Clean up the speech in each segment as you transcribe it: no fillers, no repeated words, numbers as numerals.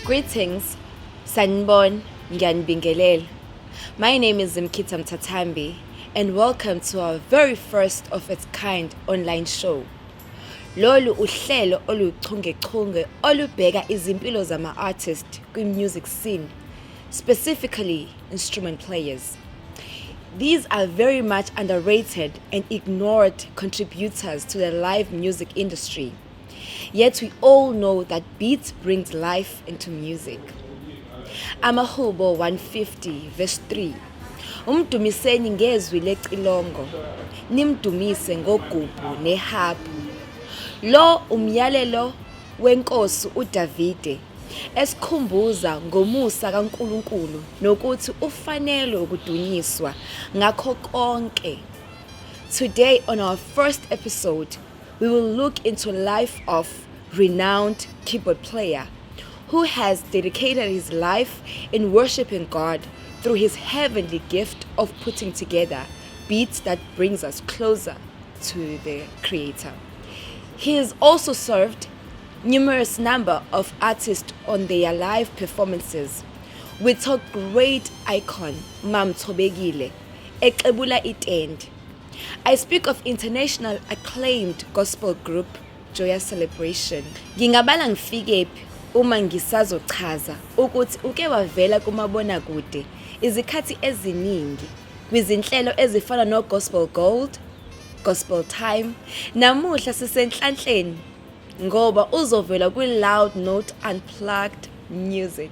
Greetings, Sanbon Nganbingelel. My name is Zimkita Mtatambi, and welcome to our very first of its kind online show. Lolu uhlelo oluchungechunge olubheka izimpilo zama-artist kwi-music scene, specifically instrument players. These are very much underrated and ignored contributors to the live music industry. Yet we all know that beats brings life into music. Amahubo 150 verse 3. Umdumiseni ngezwi lecilongo, nimdumise ngogubhu nehabhu. Lo umyalelo wenkosi uDavide esikhumbuza ngomusa kaNkulunkulu nokuthi ufanele ukudunyiswa ngakho konke. Today on our first episode, we will look into life of renowned keyboard player who has dedicated his life in worshiping God through his heavenly gift of putting together beats that brings us closer to the Creator. He has also served numerous number of artists on their live performances with a great icon, Mam Tobegile, Ekebula Itend. I speak of international acclaimed gospel group Joya Celebration. Ngingabala ngifike uma ngisazochaza ukuthi uke wavela kumabonakude izikhathi eziningi kwizinhlelo ezifana no Gospel Gold, Gospel Time, namuhla sisenhlanhleni ngoba uzovela kwi Loud Note Unplugged Music.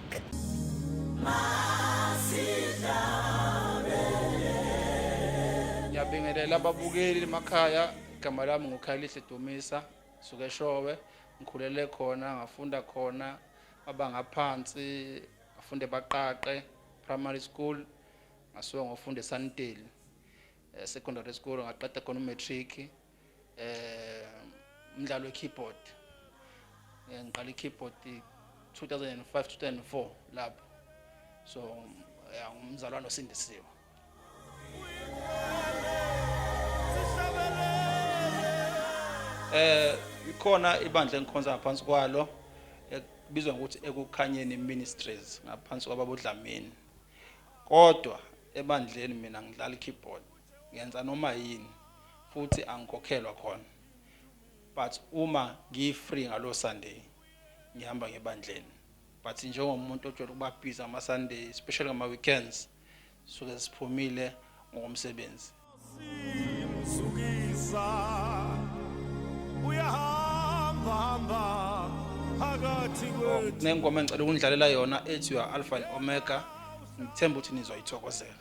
Ngiyabingelela ababukeli emakhaya, igama lami nguKhalihle Dumisa, suke eShowe, ngikhulele khona, ngafunda khona abangaphansi, afunde baqaqe primary school, ngasuka ngofunda eSandile. Secondary school ngaqeda khona umatric, umdlalo wekeyboard. Ngiqala ikeyboard 2005-2004 lapho. So ngumzalwane osindisiwe. Ikhona ibandla engikhonza ngaphansi kwalo ekubizwa ngokuthi ekukhanyeni ministries ngaphansi kwababodlamini. Kodwa ebandleni mina ngidlala ikeyboard, ngiyenza noma yini futhi angikhokhelwa khona. But uma ngi-free ngalo Sunday ngihamba ngebandleni. But njengomuntu ojwayele ukuba busy ama Sunday, especially ngama weekends, suke siphumile ngomsebenzi. Nengoma engicela ukundlalela yona ethi Alpha and Omega, ngithemba ukuthi nizoyithokozela.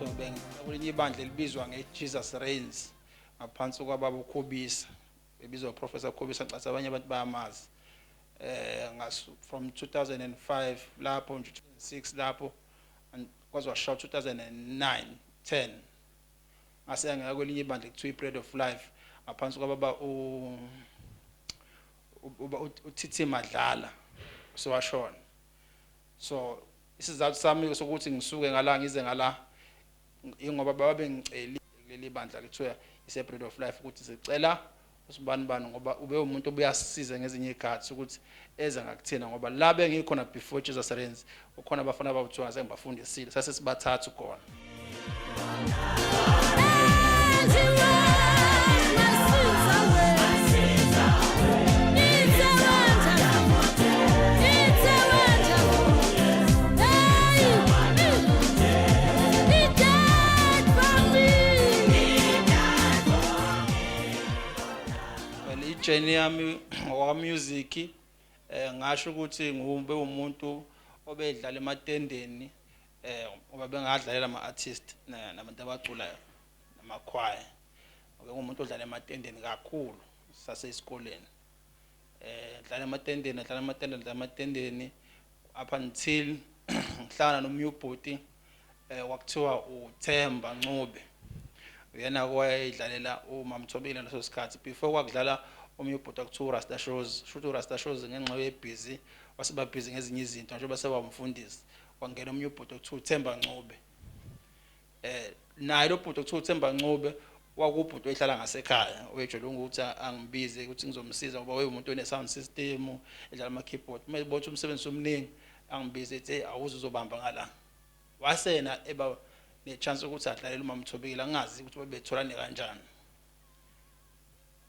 So kwelinye ibandla elibizwa ngeJesus Reigns ngaphansi kwababa uKhobisa, ebizwa uProfessor Khobisa ncathi abanye abantu bayamazi. From 2005 lapho nje 2006 lapho kwaze washawa 2009 10 ngase ngaya kwelinye ibandla ekuthiwa iBread of Life ngaphansi kwababa uThithi Madlala sowashona. So isizathu sami sokuthi ngisuke ngala ngize ngala ingoba baba bengiceli kuleli bandla lithiwa iBread of Life ukuthi sicela usibani ngoba ube umuntu obuyasisiza ngezinye ikhathi ukuthi eze ngakuthina ngoba la bengikhona before Jesus Reigns ukhona abafana abawuthiwa sengibafundisile sase sibathathu khona. Ijeni yami wa music ngasho ukuthi ngube umuntu obedlala ematendeni ngoba bengadlalela ama artist nabantu abaculayo nama choir. Ngoba ngumuntu odlala ematendeni kakhulu sase esikoleni. Dlala ematendeni up until ngihlangana nomnye ubhuti wakuthiwa uThemba Ncube. Uyena kwayidlalela uMamthobile leso sikhathi before kwakudlala omnye ubhuti akuthiwa uRasta Shows. Shothi uRasta Shows ngenxa yebhizi wasiba busy ngezinye izinto njengoba seba umfundisi kwangena omnye ubhuti akuthiwa uThemba Ncube. Naye lo bhuti akuthiwa uThemba Ncube wakubhuti oyihlala ngasekhaya wejele ukuthi angibize ukuthi ngizomsiza ngoba umuntu one sound system edlala ama keyboard. Uma ebotha umsebenzi omningi angibize ethi awuze uzobamba ngala. Wasena eba nechance ukuthi adlalele uMamthobile angazi ukuthi babetholane kanjani.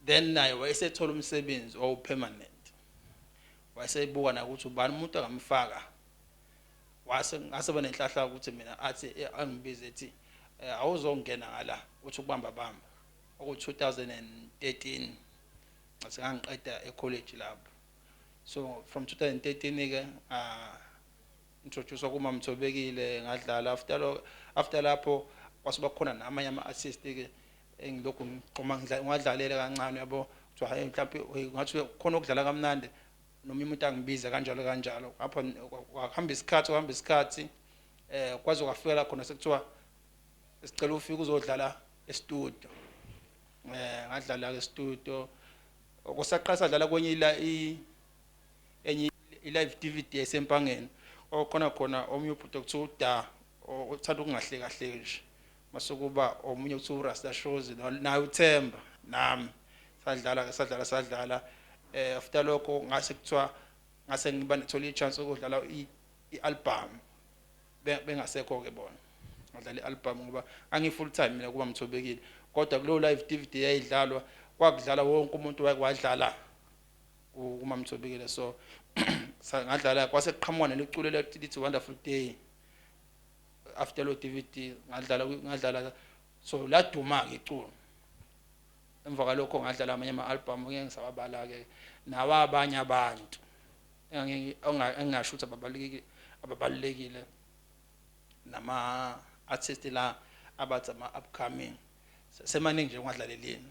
Then naye wayesethola umsebenzi owupermanent. Wayesebuka na ukuthi ubani umuntu angamfaka. Ngase nenhlahla ukuthi mina athi angibize ethi awuzongena ngala uthi ukubamba bamba. Oku 2013 ngase ngangiqeda ecollege lapho. So from 2013 ke introduce kuMamthobekile ngadlala after lapho kwasiba khona namanye ama artist ke engilokhu ngiqoma ngadlalela kancane yabo kuthiwa hayi mhlawumbe ngathi khona ukudlala kamnandi noma umuntu angibiza kanjalo apha wahamba isikhathi kwaze kwafika la khona sekuthiwa sicela ufike uzodlala e-studio. Ngadlala ke studio okusaqasa dlala kwenye enye live DVD esempangeni khona omnye ubhuti okuthiwa uDa othanda ukungahleka hleki nje masukuba omunye ukuthiwa uRasta Shows naye uThemba nami sadlala after lokho ngase kuthiwa ngase ngiba nethola ichance ukudlala ialbum bengasekho ke bona ngadlala ialbum ngoba angi full time mina kuba Mthobekile kodwa kulo live DVD yayidlalwa kwakudlala wonke umuntu wakwadlala uMamthobekile. So ngadlala kwase qhamuka neliculo lithi Wonderful Day. After lo DVD ngadlala so laduma ke iculo. Emva kwalokho ngadlala amanye ama album ngeke ngisababala ke nawa abanye abantu engingasho ukuthi ababalekile nama artist la abathi ama upcoming semaningi nje ngadlaleleni.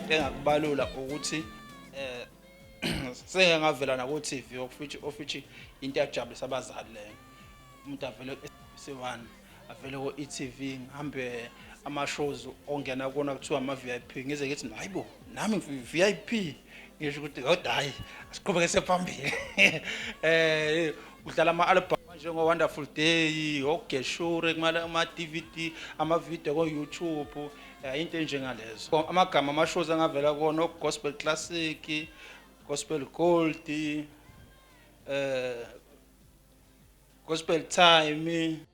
Engakubalula ukuthi senge ngavela na ku TV of which into yajabulisa abazali leyo. Umuntu avele ku-1 avele ku eTV ngihambe ama shows ongena kona kuthiwa ama VIP ngize ngithi hayibo nami VIP ngisho ukuthi hayi asiqhubeke sephambili. Udlala ama album njengo Wonderful Day ogeshure kuma DVD ama video ko YouTube into enjengalezo. Amagama ama shows angavela kona gospel classic, gospel gold, gospel time.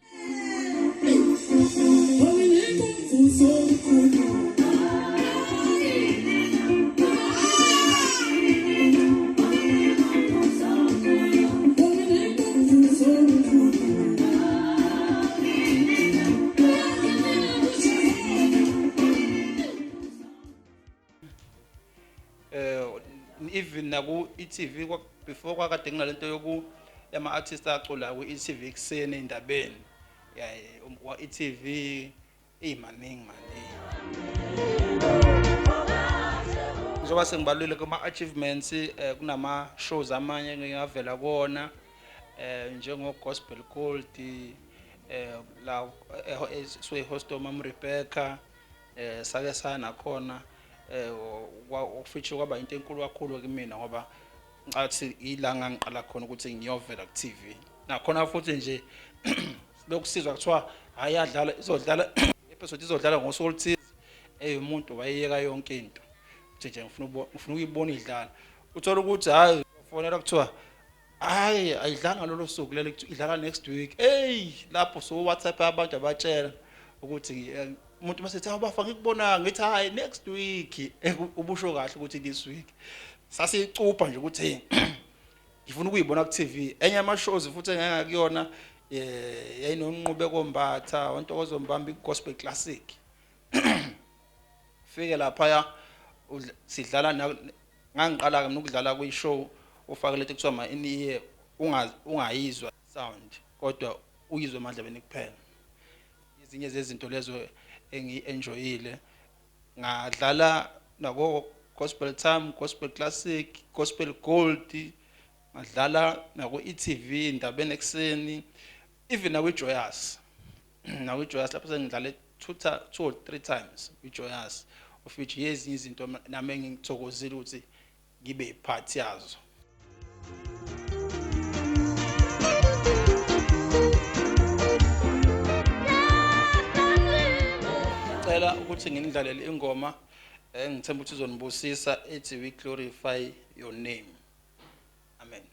even naku i-TV before kwakade kunalento yoku ama-artist acula ku-e.tv ekuseni endabeni i-TV imaningi njengoba sengibalulile kuma-achievements kunama-shows amanye engingavela kuwona njengo-Gospel Gold la esuyi-host uMam Rebecca sake sanakhona ukufeature kwaba into enkulu kakhulu kimina ngoba ngathi ilanga ngiqala khona ukuthi ngiyovela ku-TV nakhona futhi nje bekusizwa kuthiwa hayi yadlala izodlala episode izodlala ngosuku oluthize umuntu wayeyeka yonke into nje ngifuna ukuyibona idlala uthola ukuthi hayi ufonela kuthiwa hayi ayidlanga lolo suku lelo idlala next week lapho so WhatsApp abantu abatshela ukuthi umuntu masethi abafa ngikubona ngithi hayi next week ubusho kahle ukuthi this week sasicupha nje ukuthi ngifuna ukuyibona ku TV enye ama shows futhi engakuyona yayinonqubeko mbatha ontokozo mbamba igospel classic fike lapha sidlala ngangiqala ke nokudlala kwi-show ufake lethe kuthiwa ma iniye ungayizwa sound kodwa uyizwe emadlebeni kuphela ezinye zezinto lezo engi-enjoyile ngadlala nako Gospel Time, Gospel Classic, Gospel Gold ngadlala nako e.tv indabeni ekuseni even naku Joyous lapho sengidlale 2 or 3 times i-Joyous of which yezinye izinto nami engithokozile ukuthi ngibe part yazo. Ngicela ukuthi ngindlalele ingoma engithemba ukuthi izonibusisa ethi we glorify your name. Amen.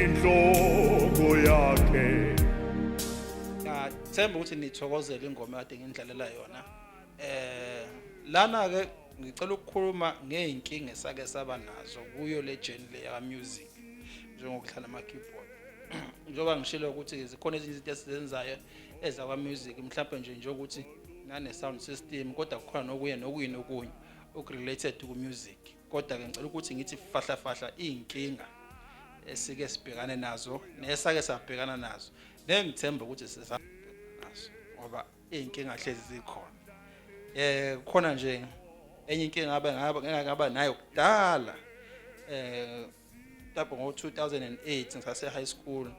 inhloko yakhe. Ngithemba ukuthi nithokozele ingoma kade ngindlalela yona. Lana ke ngicela ukukhuluma ngeenkinga esake saba nazo kuyo le journey le ya music njengokudlala ama keyboard. Njoba ngishilo ukuthi zikhona ezinye izinto esizenzayo ezakwa music mhlawumbe nje ukuthi nane sound system kodwa kukhona nokunye okurelated ku music. Kodwa ke ngicela ukuthi ngithi fahla inkinga esike sibhekane nazo nesake sabhekana nazo. Ngithemba ukuthi sisabhekana nazo ngoba inkinga hlezi zikhona. Khona nje enye inkinga ngaba nayo kudala lapho ngo-2008 ngase high school.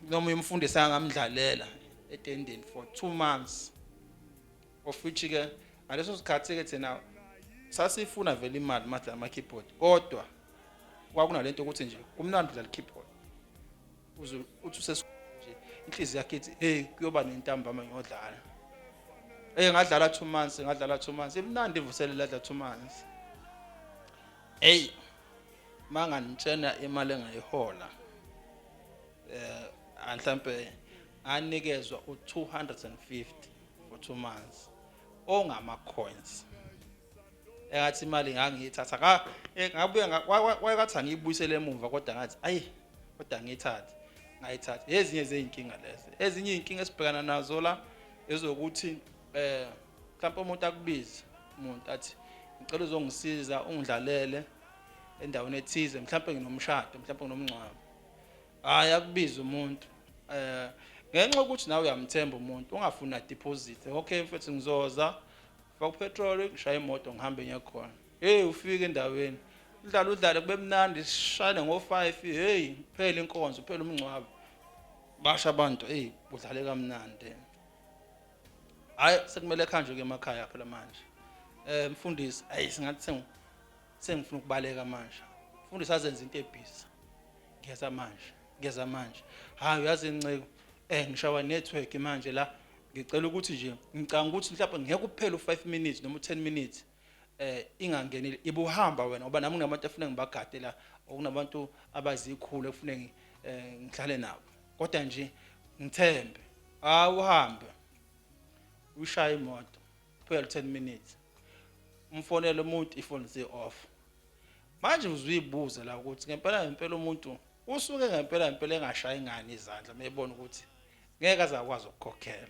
Noma umfundisi angamdlalela etendeni for 2 months, of which ke ngaleso sikhathi ke thina sasifuna vele imali madla ama keyboard, kodwa kwakunalento ukuthi nje kumnandi udlala keyboard uthi nje inhliziyo yakhe ithi hey kuyoba nentambama ngiyodlala. Ngadlala 2 months imnandi ivuselela ladla 2 months. Manga ngitshena imali engayihola mhlambe anikezwa u250 for 2 months ongama coins. Engathi imali ngangiyithatha ngabuye wayekathi ngiyibuyisele emuva, kodwa ngathi kodwa ngayithatha. Ezinye zeinkinga lezi, ezinye inkinga esibhekana nazo la ezokuthi mhlawumbe umuntu akubiza, umuntu athi ngicela uzongisiza ungidlalele endaweni ethize, mhlawumbe nginomshado, mhlawumbe nginomncwabo. Akubiza umuntu ngenxa ukuthi nawe uyamthemba umuntu, ungafuna deposit. Okay mfethu ngizoza faka petrol ngishaya imoto ngihambe ngiyakhona. Ufike endaweni udlale kube mnandi sishane ngo5, kuphela inkonzo, kuphela umncwabo, basha abantu udlale kamnandi. Sekumele kanje ke emakhaya phela manje. Mfundisi singathi sengifuna ukubaleka manje. Mfundisi azenza into ebhizi. Ngeza manje. Uyazi inceke ngishawa network manje la, ngicela ukuthi nje ngicanga ukuthi mhlawumbe ngeke kuphela u5 minutes noma u10 minutes ingangenile ibuhamba wena ngoba nami nginabantu afuna ngibagade la, okunabantu abazikhulu ekufuneka ngidlale nabo. Kodwa nje ngithembe uhambe ushaya imoto kuphela 10 minutes umfonele umuntu ifone off. Manje uzibuza la ukuthi ngempela umuntu usuke ngempela engashayi ngani izandla mayebona ukuthi ngeke azakwazi ukukhokhela.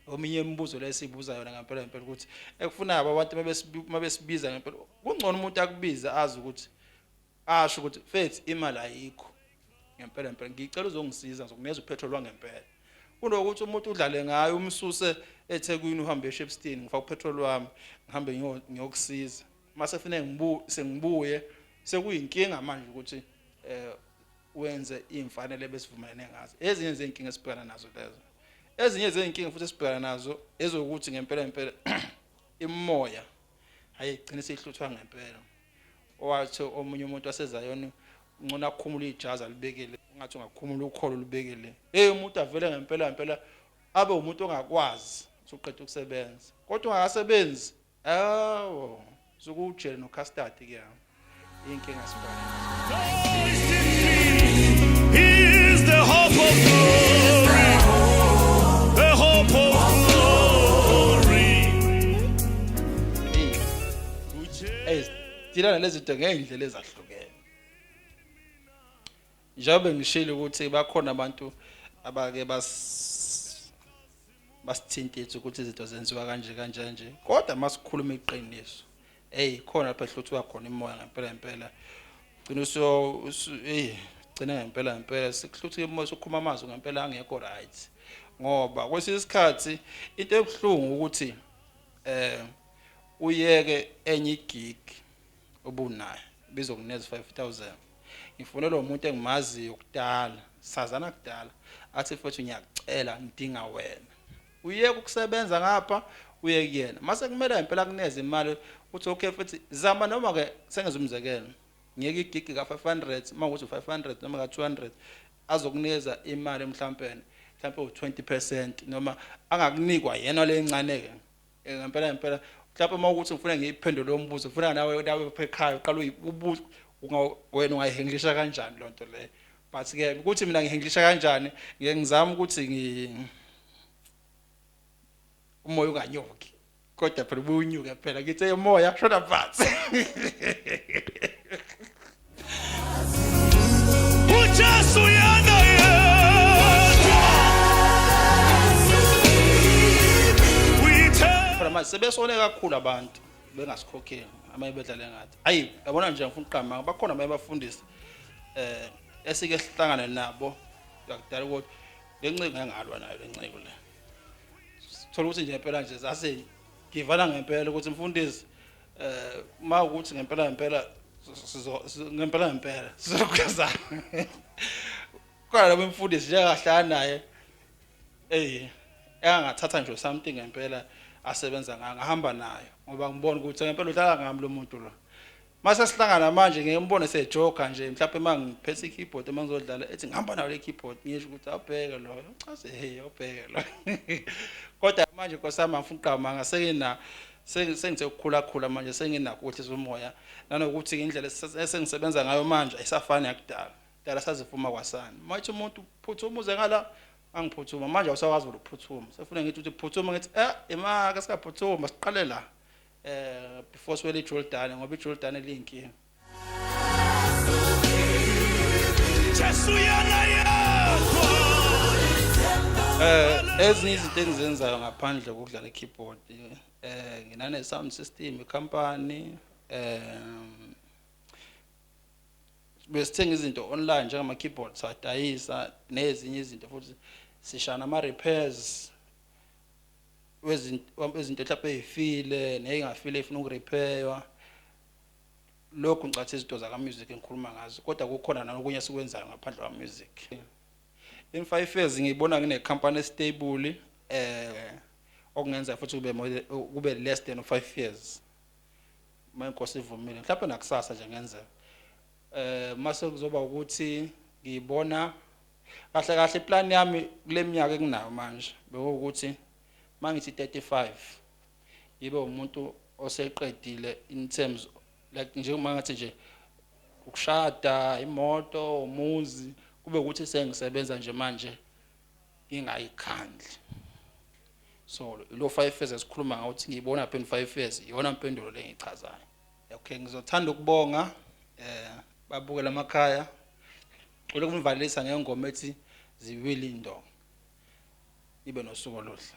Ominye imibuzo lesibuza yona ngempela ukuthi ekufunayo abantu mabesibiza ngempela kungcono umuntu akubiza azi ukuthi asho ukuthi mfethu imali ayikho ngempela ngicela uzongisiza ngizokunikeza upetrol wangempela. Kunokuthi umuntu udlale ngayo umsuse eThekwini uhambe eShepstone ngifaka upetrol wami ngihambe ngiyokusiza. Mase kufanele sengibuye sekuyinkinga manje ukuthi wenze imfanele besivumelane ngazo. Ezinye zeinkinga esibhekana nazo lezo. Ezinye zeinkinga futhi esibhekana nazo ezokuthi ngempela imoya ayigcina sihluthwa ngempela. Owathi omunye umuntu wasezayona ungcona ukukhumula ijazi alibekele, ungathi ungakhumula ukholo libekele. Umuntu avele ngempela abe umuntu ongakwazi usuqeda ukusebenza. Kodwa ungakasebenzi sokujele no custard ke inkinga sibhekana. He is the hope of glory. The hope of glory. Dilana lezi zinto ngeindlela ezahlukene. Njengoba ngishilo ukuthi bakhona abantu abake basithintithe ukuthi izinto zenziwa kanje. Kodwa masikhuluma iqiniso. Khona lapha ehluthwa khona imoya ngempela. Gcina ngempela sikuhluthe imoya sokukhuma amazwi ngempela angekho right. Ngoba kwesisikhathi into ebhlungu ukuthi uyeke enye igig obunayo bizokuneza 5,000. Ngifonela umuntu engimaziyo kudala, sazana kudala, athi futhi ngiyacela ngidinga wena. Uyeke ukusebenza ngapha uye kuyena. Mase kumele ngempela kuneze imali uthi okay futhi zama noma ke sengenza umzekelo. Ngiyeke igig ka 500 mawukuthi 500 noma ka 200 azokunikeza imali mhlawumbe u20% noma angakunikwa yena lencane ke. Ngempela mhlawumbe mawukuthi ngifuna ngiyiphendule umbuzo ufuna nawe ekhaya uqala uyibuza wena ungayihenglisha kanjani lonto le. but ke ukuthi mina ngienglisha kanjani ngeke ngizama ukuthi umoya unganyuki kodwa phela ubunyuke phela ngithi umoya shoda phansi uJesu yena yedwa phela manje sebesone kakhulu abantu bengasikhokheli amayebedlale ngathi ayi yabona nje ngifuna uqhama bakhona abayabafundisi esike sihlangana nabo yakudala ukuthi lenceke ngalwa nayo lenceke le thola ukuthi nje impela nje sase ngivana ngempela ukuthi mfundisi uma ukuthi ngempela ngempela sizokwenza kodwa labo mfundisi nje akahlala naye engathatha nje something ngempela asebenza ngahamba nayo ngoba ngibona ukuthi ngempela udlala ngami lo muntu lo mase sihlangana manje ngiyembona sejoker nje mhlawumbe mangiphethe ikeyboard emangizodlala ethi ngihamba nayo le keyboard ngisho ukuthi awubheke lo uchaze hey awubheke lo kodwa manje nkosama ngifuna uqhama ngasengina sengithe ukukhula manje senginakho ukuthi izomoya nanokuthi indlela esengisebenza ngayo manje ayisafani yakudala dala sazifuma kwasani manje umuntu phuthuma uze ngala angiphuthuma manje awusakwazi ukuphuthuma sefuna ngithi uthi phuthuma ngithi emaka sikaphuthuma siqale la before siwele iJordan ngoba iJordan eliyinkinga Jesu yena yedwa ezinye izinto engizenzayo ngaphandle kokudlala ikeyboard nginane sound system company besithenga izinto online njengama keyboards sadayisa nezinye izinto futhi sishana ama repairs wezinto mhlawumbe ezifile nezingafile efuna ukurepairwa lokhu ngicathi izinto zaka music engikhuluma ngazo kodwa kukhona nalokunye sikwenzayo ngaphandle kwa music in 5 years ngibona ngine company stable okungenza futhi kube less than 5 years mayinkosi ivumile mhlawumbe nakusasa nje ngenza mase kuzoba ukuthi ngibona kahle plan yami kule minyaka enginayo manje bekuwukuthi mangithi 35 yibe umuntu oseqedile in terms like njengoba ngathi nje ukushada imoto umuzi kube ukuthi sengisebenza nje manje ngingayikhandli so lo 5 years esikhuluma ngathi ngiyibona phela 5 years iyona impendulo lengichazayo okay ngizothanda ukubonga babukela emakhaya ulokumvalisa ngengoma ethi ziwile indo ibe nosuku oluhle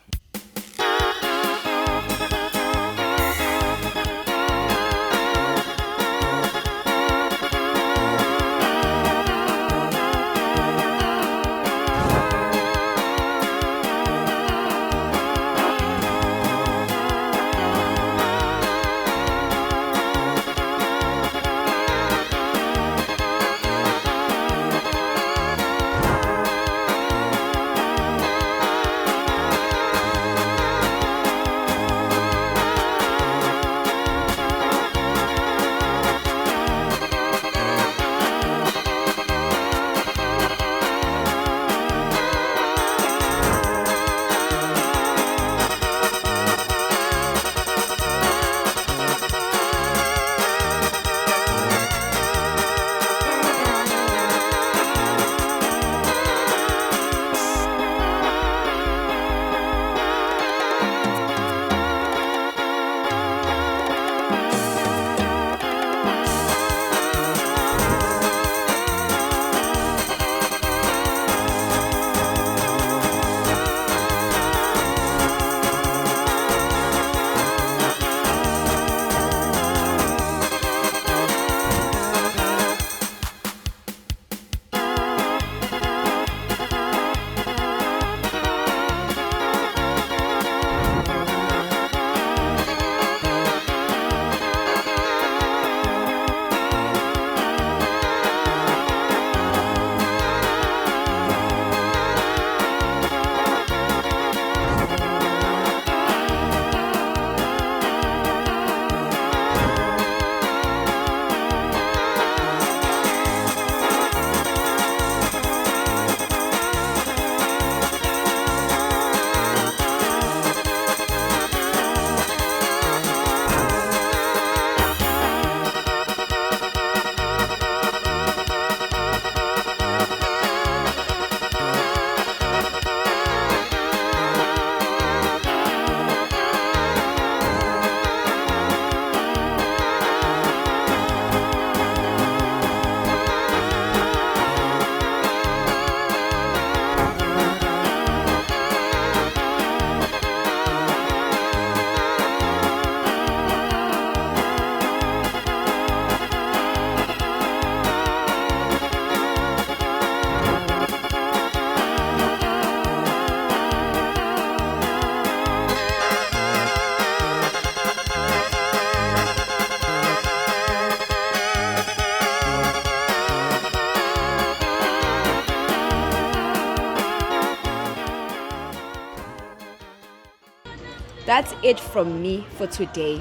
That's it from me for today.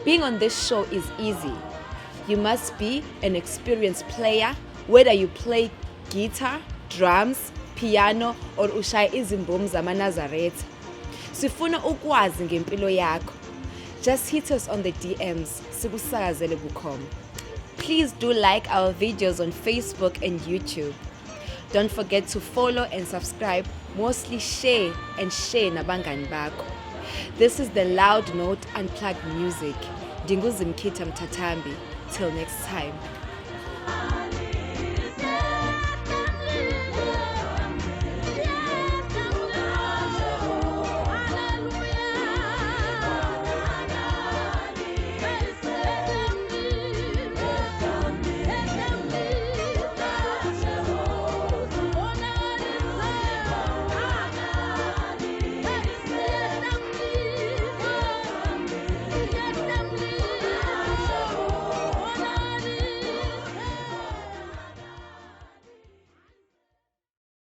Being on this show is easy. You must be an experienced player, whether you play guitar, drums, piano, or ushaya izimbom zama-Nazareth. Sifuna ukwazi ngempilo yakho. Just hit us on the DMs. Sikusakazele bukhoma. Please do like our videos on Facebook and YouTube. Don't forget to follow and subscribe. Mostly share nabangani bakho. This is the Loud Note Unplugged Music. Ndinguzimkhitha Mthathambi. Till next time.